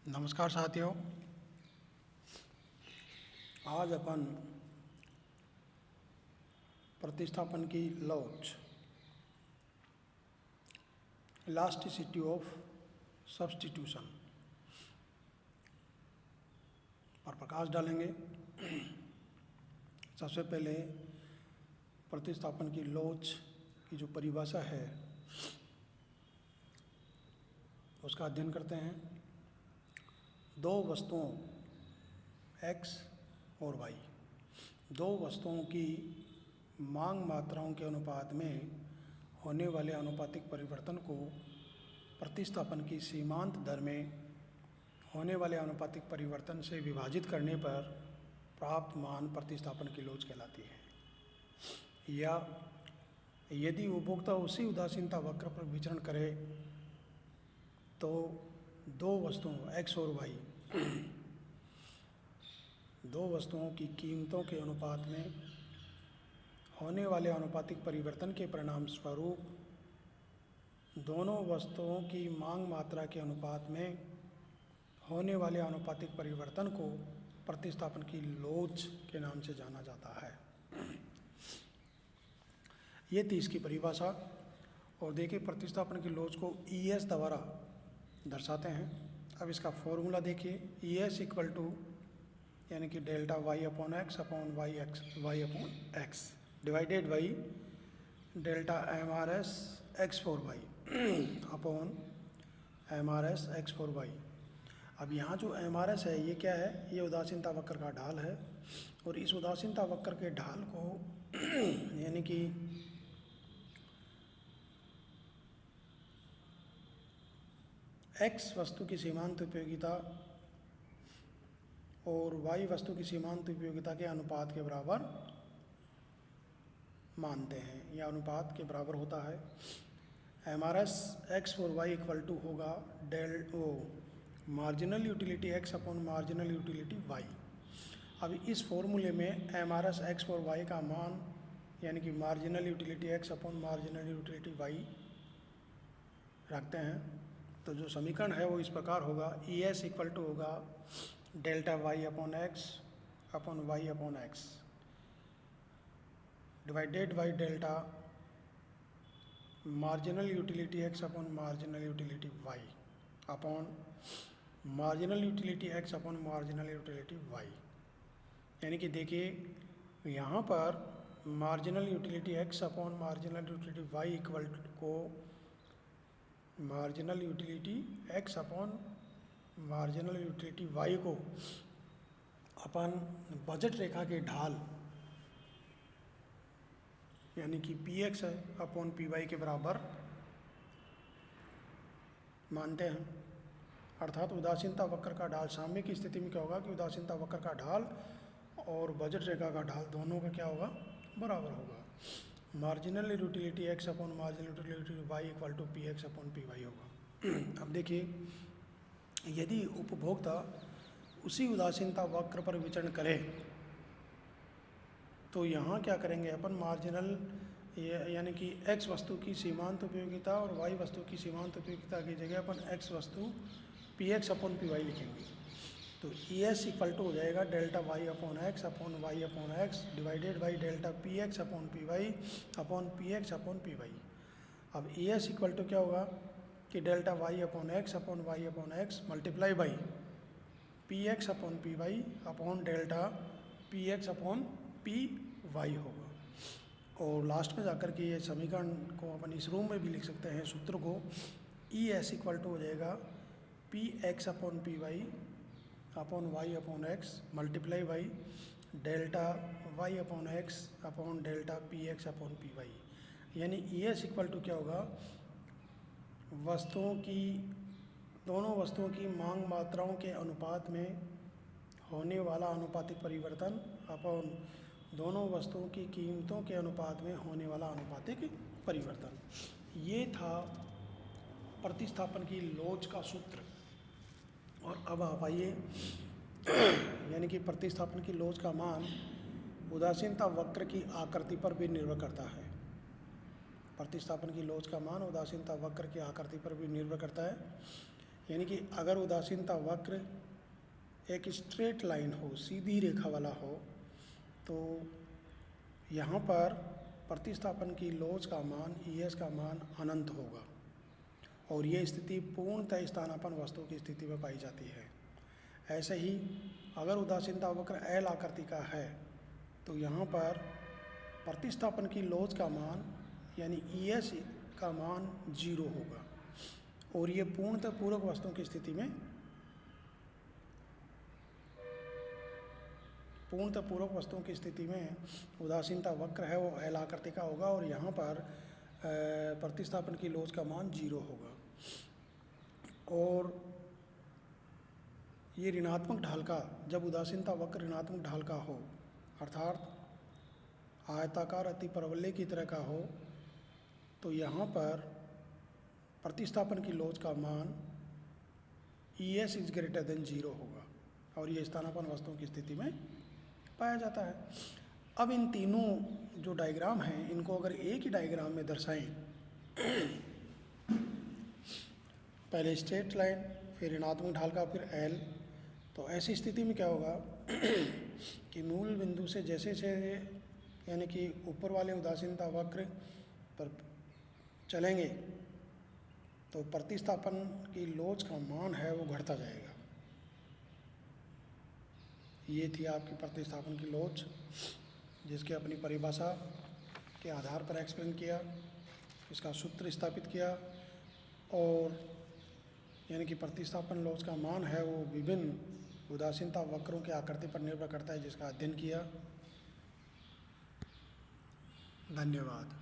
नमस्कार साथियों। आज अपन प्रतिस्थापन की लोच, इलास्टिसिटी ऑफ सब्स्टिट्यूशन पर प्रकाश डालेंगे। सबसे पहले प्रतिस्थापन की लोच की जो परिभाषा है उसका अध्ययन करते हैं। दो वस्तुओं x और y, दो वस्तुओं की मांग मात्राओं के अनुपात में होने वाले आनुपातिक परिवर्तन को प्रतिस्थापन की सीमांत दर में होने वाले आनुपातिक परिवर्तन से विभाजित करने पर प्राप्त मान प्रतिस्थापन की लोच कहलाती है। या यदि उपभोक्ता उसी उदासीनता वक्र पर विचरण करे तो दो वस्तुओं x और y, दो वस्तुओं की कीमतों के अनुपात में होने वाले आनुपातिक परिवर्तन के परिणाम स्वरूप दोनों वस्तुओं की मांग मात्रा के अनुपात में होने वाले आनुपातिक परिवर्तन को प्रतिस्थापन की लोच के नाम से जाना जाता है। ये थी इसकी परिभाषा। और देखिए, प्रतिस्थापन की लोच को ES द्वारा दर्शाते हैं। अब इसका फॉर्मूला देखिए, ES इक्वल टू यानी कि delta y upon x upon y upon x divided by delta MRS x for y upon MRS x for y। अब यहाँ जो MRS है ये क्या है? ये उदासीनता वक्र का ढाल है। और इस उदासीनता वक्र के ढाल को यानी कि x वस्तु की सीमांत उपयोगिता और y वस्तु की सीमांत उपयोगिता के अनुपात के बराबर मानते हैं, यह अनुपात के बराबर होता है। MRS x for y equal to होगा marginal utility x upon marginal utility y। अब इस फॉर्मूले में MRS x फॉर y का मान यानी कि marginal utility x upon marginal utility y रखते हैं। तो जो समीकरण है वो इस प्रकार होगा, ES इक्वल टू होगा delta y upon x upon y upon x divided by delta marginal utility x upon marginal utility y upon marginal utility x upon marginal utility y। यानी कि देखिए, यहाँ पर marginal utility x upon marginal utility y equal को marginal utility x upon marginal utility y को अपन budget रेखा के ढाल यानी कि px है अपॉन py के बराबर मानते हैं। अर्थात उदासीनता वक्र का ढाल साम्य की स्थिति में क्या होगा कि उदासीनता वक्र का ढाल और बजट रेखा का ढाल दोनों का क्या होगा? बराबर होगा। Marginal utility x upon marginal utility y equal to px upon py होगा। अब देखिए, यदि उपभोक्ता उसी उदासीनता वक्र पर विचरण करे तो यहाँ क्या करेंगे अपन? मार्जिनल यानी कि x वस्तु की सीमांत उपयोगिता और y वस्तु की सीमांत उपयोगिता की जगह अपन x वस्तु px अपॉन py लिखेंगे। तो ES इक्वल टू हो जाएगा delta y upon x upon y upon x divided by delta px upon py upon px upon py। अब ES इक्वल टू क्या होगा कि delta y upon x upon y upon x multiply by px upon py upon delta px upon py होगा। और last में जाकर के ये समीकरण को अपन इस रूम में भी लिख सकते हैं, सूत्र को ES इक्वल टू हो जाएगा px upon py upon y upon x multiply by delta y upon x upon delta px upon py। यानी ES इक्वल टू क्या होगा? दोनों वस्तुओं की मांग मात्राओं के अनुपात में होने वाला आनुपातिक परिवर्तन अपॉन दोनों वस्तुओं की कीमतों के अनुपात में होने वाला आनुपातिक परिवर्तन। ये था प्रतिस्थापन की लोच का सूत्र। और अब आप आइए यानी कि प्रतिस्थापन की लोच का मान उदासीनता वक्र की आकृति पर भी निर्भर करता है। प्रतिस्थापन की लोच का मान उदासीनता वक्र की आकृति पर भी निर्भर करता है। यानी कि अगर उदासीनता वक्र एक स्ट्रेट लाइन हो, सीधी रेखा वाला हो, तो यहाँ पर प्रतिस्थापन की लोच का मान ES का मान अनंत होगा और ये स्थिति पूर्णतः स्थानापन्न वस्तु की स्थिति में पाई जाती है। ऐसे ही अगर उदासीनता वक्र L आकृति का है तो यहाँ पर प्रतिस्थापन की लोच का मान यानी ES का मान 0 होगा और ये पूर्णतः पूरक वस्तुओं की स्थिति में उदासीनता वक्र है वो L आकृति का होगा और यहाँ पर प्रतिस्थापन की लोच का मान 0 होगा। और ये ऋणात्मक ढाल का, जब उदासीनता वक्र ऋणात्मक ढाल का हो अर्थात आयताकार अतिपरवलय की तरह का हो, तो यहाँ पर प्रतिस्थापन की लोच का मान ES इज ग्रेटर देन 0 होगा और ये स्थानापन्न वस्तुओं की स्थिति में पाया जाता है। अब इन तीनों जो डायग्राम हैं इनको अगर एक ही डायग्राम में दर्शाएं, पहले स्ट्रेट लाइन, फिर ऋणात्मक ढाल का, फिर L, तो ऐसी स्थिति में क्या होगा कि मूल बिंदु से जैसे जैसे यानी कि ऊपर वाले उदासीनता वक्र पर चलेंगे तो प्रतिस्थापन की लोच का मान है वो घटता जाएगा। ये थी आपकी प्रतिस्थापन की लोच, जिसकी अपनी परिभाषा के आधार पर एक्सप्लेन किया, इसका सूत्र स्थापित किया और यानी कि प्रतिस्थापन लोच का मान है वो विभिन्न उदासीनता वक्रों के आकृति पर निर्भर करता है, जिसका अध्ययन किया। धन्यवाद।